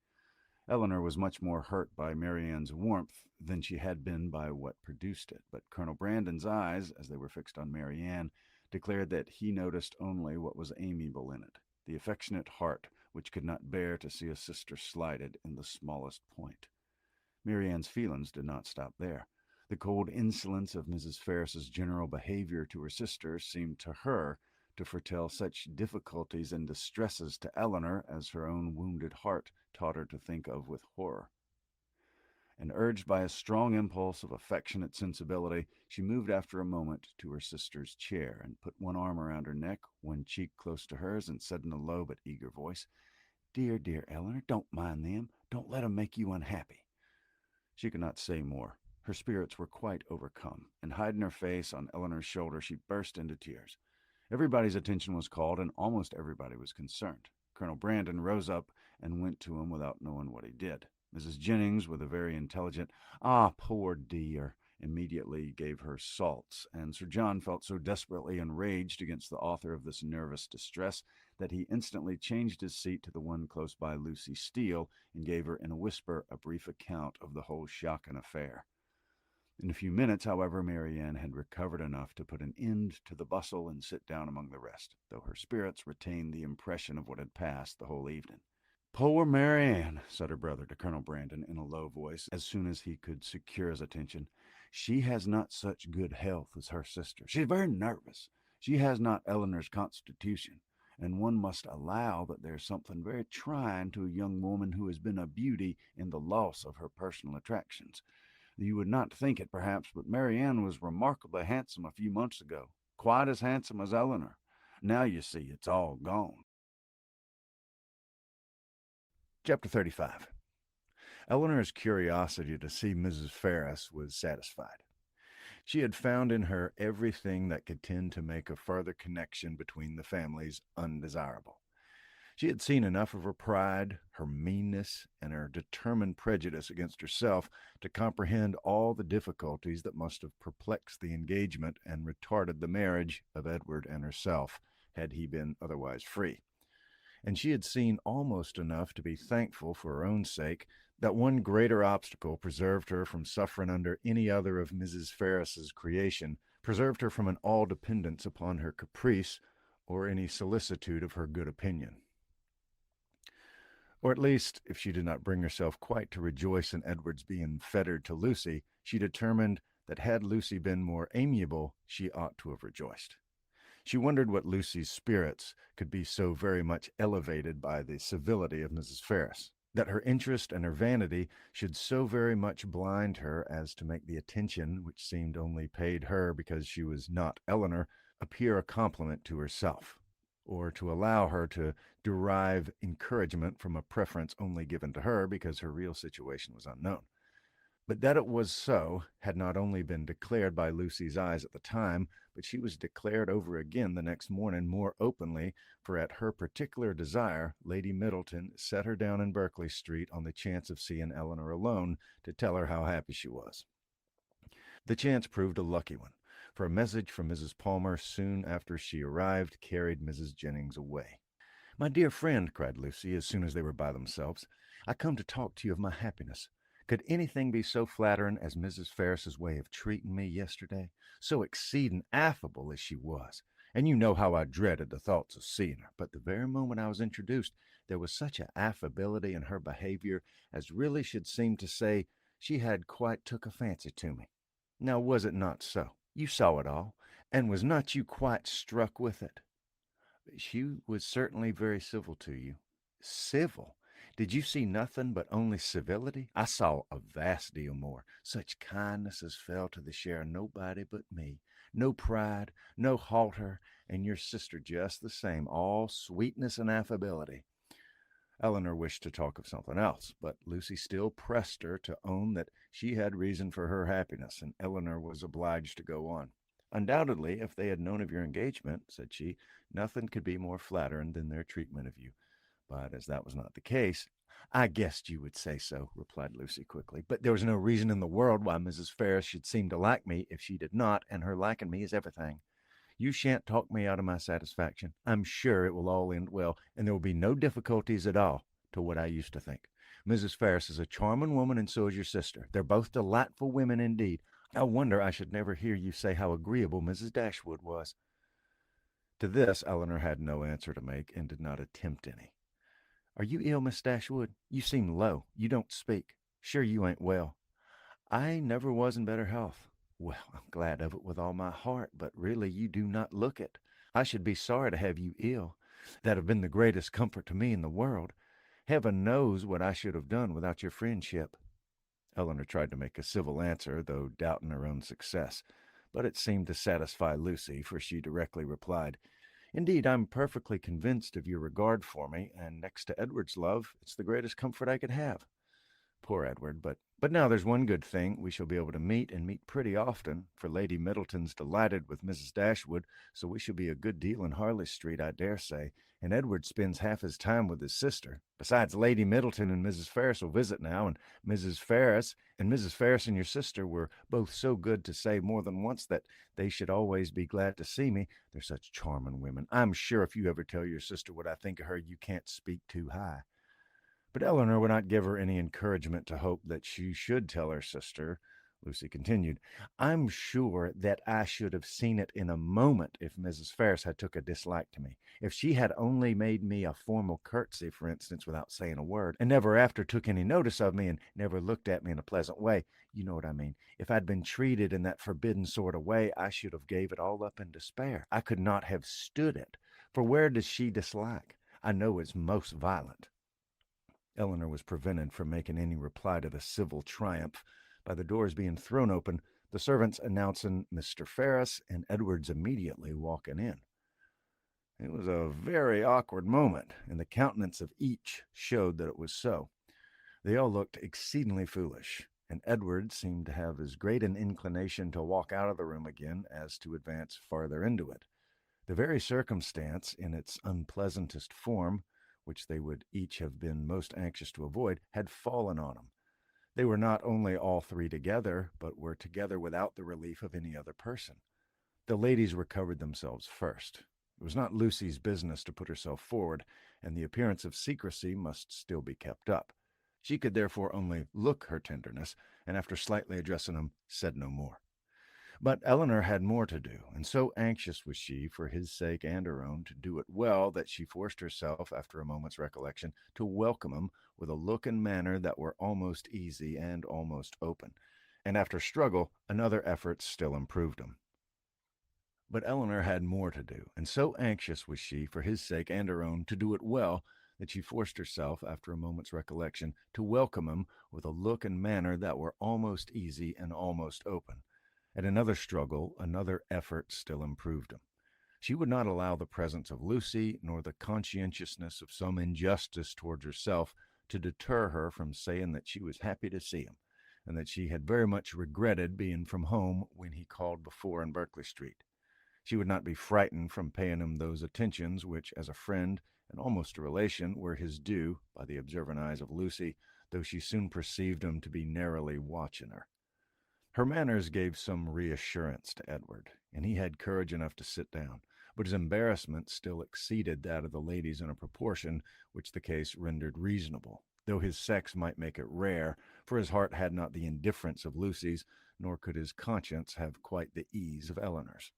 Eleanor was much more hurt by Marianne's warmth than she had been by what produced it, but Colonel Brandon's eyes, as they were fixed on Marianne, declared that he noticed only what was amiable in it, the affectionate heart which could not bear to see a sister slighted in the smallest point. Marianne's feelings did not stop there. The cold insolence of Mrs. Ferris's general behavior to her sister seemed to her to foretell such difficulties and distresses to Eleanor as her own wounded heart taught her to think of with horror. And urged by a strong impulse of affectionate sensibility, she moved after a moment to her sister's chair and put one arm around her neck, one cheek close to hers, and said in a low but eager voice, "Dear, dear Eleanor, don't mind them. Don't let 'em make you unhappy." She could not say more. Her spirits were quite overcome, and hiding her face on Eleanor's shoulder, she burst into tears. Everybody's attention was called, and almost everybody was concerned. Colonel Brandon rose up and went to him without knowing what he did. Mrs. Jennings, with a very intelligent, "Ah, poor dear," immediately gave her salts, and Sir John felt so desperately enraged against the author of this nervous distress that he instantly changed his seat to the one close by Lucy Steele, and gave her in a whisper a brief account of the whole shocking affair. In a few minutes, however, Marianne had recovered enough to put an end to the bustle and sit down among the rest, though her spirits retained the impression of what had passed the whole evening. "Poor Marianne," said her brother to Colonel Brandon in a low voice, as soon as he could secure his attention. "She has not such good health as her sister. She is very nervous. She has not Eleanor's constitution, and one must allow that there is something very trying to a young woman who has been a beauty in the loss of her personal attractions. You would not think it, perhaps, but Marianne was remarkably handsome a few months ago, quite as handsome as Eleanor. Now you see it's all gone." Chapter 35. Eleanor's curiosity to see Mrs. Ferris was satisfied. She had found in her everything that could tend to make a further connection between the families undesirable. She had seen enough of her pride, her meanness, and her determined prejudice against herself to comprehend all the difficulties that must have perplexed the engagement and retarded the marriage of Edward and herself, had he been otherwise free. And she had seen almost enough to be thankful for her own sake that one greater obstacle preserved her from suffering under any other of Mrs. Ferris's creation, preserved her from an all dependence upon her caprice or any solicitude of her good opinion. Or at least, if she did not bring herself quite to rejoice in Edward's being fettered to Lucy, she determined that had Lucy been more amiable, she ought to have rejoiced. She wondered what Lucy's spirits could be so very much elevated by the civility of Mrs. Ferris, that her interest and her vanity should so very much blind her as to make the attention, which seemed only paid her because she was not Eleanor, appear a compliment to herself, or to allow her to derive encouragement from a preference only given to her because her real situation was unknown. But that it was so had not only been declared by Lucy's eyes at the time, but she was declared over again the next morning more openly, for at her particular desire, Lady Middleton set her down in Berkeley Street on the chance of seeing Eleanor alone to tell her how happy she was. The chance proved a lucky one, for a message from Mrs. Palmer soon after she arrived carried Mrs. Jennings away. "My dear friend," cried Lucy, as soon as they were by themselves, "I come to talk to you of my happiness. Could anything be so flattering as Mrs. Ferris's way of treating me yesterday? So exceeding affable as she was. And you know how I dreaded the thoughts of seeing her. But the very moment I was introduced, there was such a affability in her behavior as really should seem to say she had quite took a fancy to me. Now was it not so? You saw it all, and was not you quite struck with it?" "She was certainly very civil to you." "Civil? Did you see nothing but only civility? I saw a vast deal more. Such kindness as fell to the share of nobody but me. No pride, no halter, and your sister just the same, all sweetness and affability. Eleanor wished to talk of something else, but Lucy still pressed her to own that she had reason for her happiness, and Eleanor was obliged to go on. Undoubtedly, if they had known of your engagement, said she, nothing could be more flattering than their treatment of you. But as that was not the case, I guessed you would say so, replied Lucy quickly. But there was no reason in the world why Mrs. Ferris should seem to like me if she did not, and her liking me is everything. You shan't talk me out of my satisfaction. I'm sure it will all end well, and there will be no difficulties at all to what I used to think. Mrs. Ferris is a charming woman, and so is your sister. They're both delightful women indeed. I wonder I should never hear you say how agreeable Mrs. Dashwood was. To this, Eleanor had no answer to make, and did not attempt any. Are you ill, Miss Dashwood? You seem low. You don't speak. Sure you ain't well. I never was in better health. Well, I'm glad of it with all my heart, but really you do not look it. I should be sorry to have you ill. That have been the greatest comfort to me in the world. Heaven knows what I should have done without your friendship. Eleanor tried to make a civil answer, though doubting her own success, but it seemed to satisfy Lucy, for she directly replied, Indeed, I'm perfectly convinced of your regard for me, and next to Edward's love, it's the greatest comfort I could have. Poor Edward, but now there's one good thing. We shall be able to meet, and meet pretty often, for Lady Middleton's delighted with Mrs. Dashwood, so we shall be a good deal in Harley Street, I dare say, and Edward spends half his time with his sister. Besides, Lady Middleton and Mrs. Ferris will visit now, and Mrs. Ferris and your sister were both so good to say more than once that they should always be glad to see me. They're such charming women. I'm sure if you ever tell your sister what I think of her, you can't speak too high. But Eleanor would not give her any encouragement to hope that she should tell her sister. Lucy continued, I'm sure that I should have seen it in a moment if Mrs. Ferris had took a dislike to me. If she had only made me a formal curtsy, for instance, without saying a word, and never after took any notice of me, and never looked at me in a pleasant way, you know what I mean. If I'd been treated in that forbidden sort of way, I should have gave it all up in despair. I could not have stood it. For where does she dislike? I know it's most violent. Eleanor was prevented from making any reply to the civil triumph by the doors being thrown open, the servants announcing Mr. Ferris, and Edward's immediately walking in. It was a very awkward moment, and the countenance of each showed that it was so. They all looked exceedingly foolish, and Edward seemed to have as great an inclination to walk out of the room again as to advance farther into it. The very circumstance, in its unpleasantest form, which they would each have been most anxious to avoid, had fallen on them. They were not only all three together, but were together without the relief of any other person. The ladies recovered themselves first. It was not Lucy's business to put herself forward, and the appearance of secrecy must still be kept up. She could therefore only look her tenderness, and after slightly addressing them, said no more. But Eleanor had more to do, and so anxious was she, for his sake and her own, to do it well, that she forced herself, after a moment's recollection, to welcome him with a look and manner that were almost easy and almost open, and after struggle, another effort still improved him. But Eleanor had more to do, and so anxious was she, for his sake and her own, to do it well, that she forced herself, after a moment's recollection, to welcome him with a look and manner that were almost easy and almost open. At another struggle, another effort still improved him. She would not allow the presence of Lucy, nor the conscientiousness of some injustice towards herself, to deter her from saying that she was happy to see him, and that she had very much regretted being from home when he called before in Berkeley Street. She would not be frightened from paying him those attentions which, as a friend and almost a relation, were his due by the observant eyes of Lucy, though she soon perceived him to be narrowly watching her. Her manners gave some reassurance to Edward, and he had courage enough to sit down, but his embarrassment still exceeded that of the ladies in a proportion which the case rendered reasonable, though his sex might make it rare, for his heart had not the indifference of Lucy's, nor could his conscience have quite the ease of Eleanor's.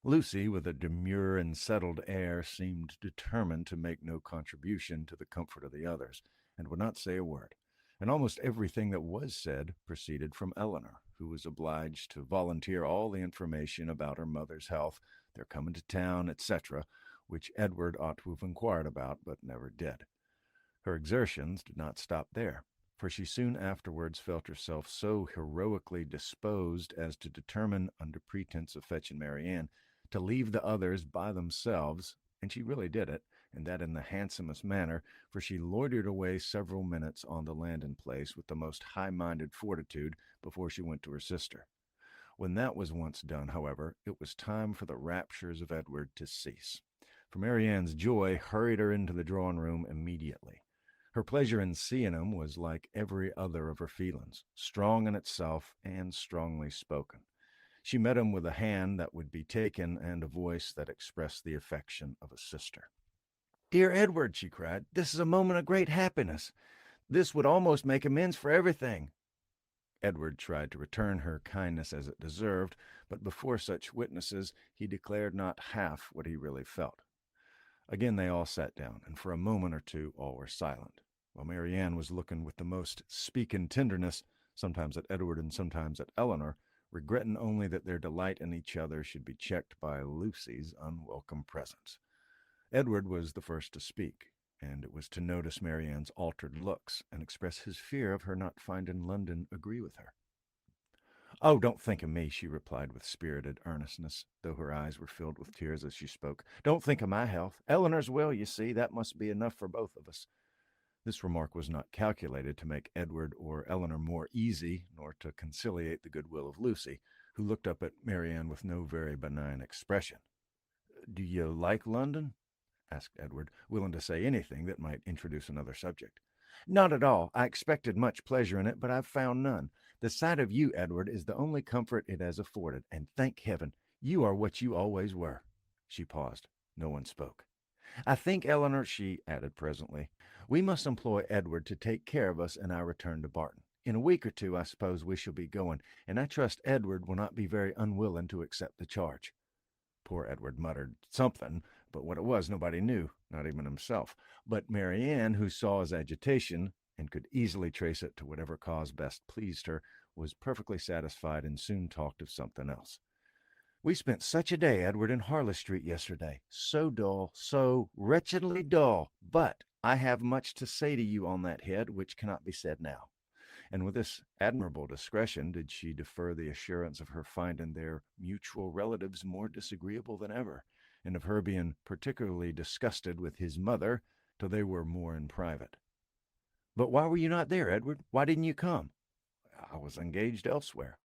Lucy, with a demure and settled air, seemed determined to make no contribution to the comfort of the others, and would not say a word. And almost everything that was said proceeded from Eleanor, who was obliged to volunteer all the information about her mother's health, their coming to town, etc., which Edward ought to have inquired about, but never did. Her exertions did not stop there, for she soon afterwards felt herself so heroically disposed as to determine, under pretense of fetching Marianne, to leave the others by themselves, and she really did it, and that in the handsomest manner, for she loitered away several minutes on the landing place with the most high-minded fortitude before she went to her sister. When that was once done, however, it was time for the raptures of Edward to cease, for Marianne's joy hurried her into the drawing-room immediately. Her pleasure in seeing him was like every other of her feelings, strong in itself and strongly spoken. She met him with a hand that would be taken and a voice that expressed the affection of a sister. "Dear Edward," she cried, "this is a moment of great happiness. This would almost make amends for everything." Edward tried to return her kindness as it deserved, but before such witnesses he declared not half what he really felt. Again they all sat down, and for a moment or two all were silent, while Marianne was looking with the most speaking tenderness, sometimes at Edward and sometimes at Eleanor, regretting only that their delight in each other should be checked by Lucy's unwelcome presence. Edward was the first to speak, and it was to notice Marianne's altered looks and express his fear of her not finding London agree with her. "Oh, don't think of me," she replied with spirited earnestness, though her eyes were filled with tears as she spoke. "Don't think of my health. Eleanor's well, you see, that must be enough for both of us." This remark was not calculated to make Edward or Eleanor more easy, nor to conciliate the goodwill of Lucy, who looked up at Marianne with no very benign expression. "Do you like London?" asked Edward, willing to say anything that might introduce another subject. "Not at all. I expected much pleasure in it, but I've found none. The sight of you, Edward, is the only comfort it has afforded, and thank heaven, you are what you always were." She paused. No one spoke. "I think, Eleanor," she added presently, "we must employ Edward to take care of us in our return to Barton. In a week or two, I suppose we shall be going, and I trust Edward will not be very unwilling to accept the charge." Poor Edward muttered something, but what it was nobody knew, not even himself. But Marianne, who saw his agitation and could easily trace it to whatever cause best pleased her, was perfectly satisfied and soon talked of something else. "We spent such a day, Edward, in Harley Street yesterday. So dull, so wretchedly dull. But I have much to say to you on that head, which cannot be said now." And with this admirable discretion did she defer the assurance of her finding their mutual relatives more disagreeable than ever, and of her being particularly disgusted with his mother till they were more in private. "But why were you not there, Edward? Why didn't you come?" "I was engaged elsewhere."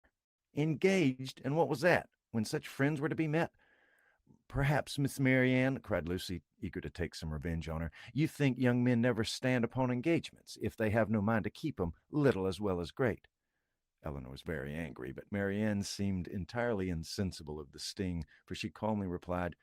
"Engaged? And what was that, when such friends were to be met?" "Perhaps, Miss Marianne," cried Lucy, eager to take some revenge on her, "you think young men never stand upon engagements, if they have no mind to keep 'em, little as well as great." Eleanor was very angry, but Marianne seemed entirely insensible of the sting, for she calmly replied,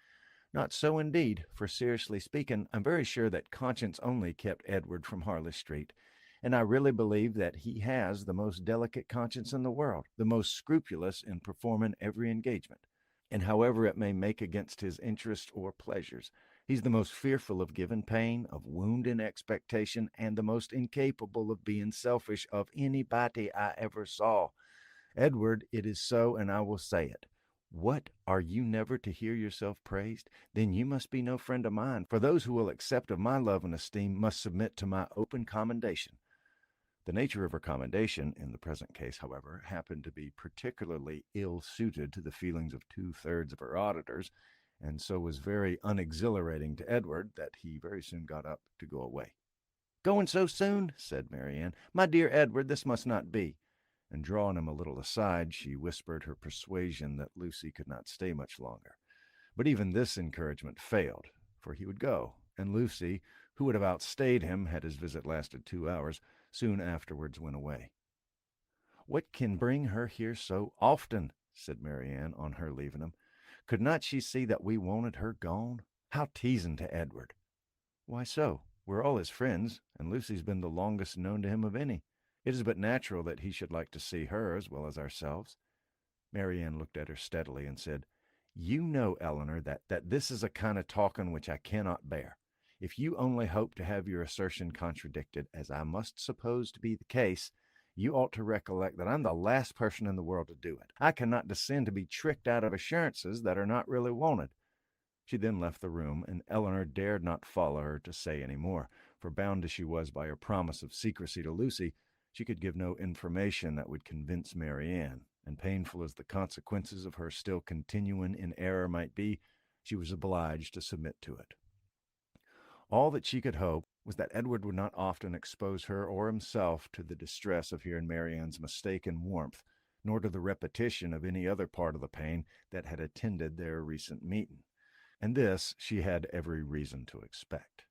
"Not so indeed, for seriously speaking, I'm very sure that conscience only kept Edward from Harley Street, and I really believe that he has the most delicate conscience in the world, the most scrupulous in performing every engagement. And however it may make against his interest or pleasures, he's the most fearful of giving pain, of wounding expectation, and the most incapable of being selfish of anybody I ever saw. Edward, it is so, and I will say it. What, are you never to hear yourself praised? Then you must be no friend of mine, for those who will accept of my love and esteem must submit to my open commendation." The nature of her commendation, in the present case, however, happened to be particularly ill-suited to the feelings of two-thirds of her auditors, and so was very unexhilarating to Edward that he very soon got up to go away. "Going so soon?" said Marianne. "My dear Edward, this must not be." And drawing him a little aside, she whispered her persuasion that Lucy could not stay much longer. But even this encouragement failed, for he would go, and Lucy, who would have outstayed him had his visit lasted 2 hours, soon afterwards went away. "What can bring her here so often?" said Marianne on her leaving him. "Could not she see that we wanted her gone? How teasing to Edward!" "Why so? We're all his friends, and Lucy's been the longest known to him of any. It is but natural that he should like to see her as well as ourselves." Marianne looked at her steadily and said, "You know, Eleanor, that this is a kind of talking which I cannot bear. If you only hope to have your assertion contradicted, as I must suppose to be the case, you ought to recollect that I'm the last person in the world to do it. I cannot descend to be tricked out of assurances that are not really wanted." She then left the room, and Eleanor dared not follow her to say any more, for bound as she was by her promise of secrecy to Lucy, she could give no information that would convince Marianne, and painful as the consequences of her still continuing in error might be, she was obliged to submit to it. All that she could hope was that Edward would not often expose her or himself to the distress of hearing Marianne's mistaken warmth, nor to the repetition of any other part of the pain that had attended their recent meeting. And this she had every reason to expect.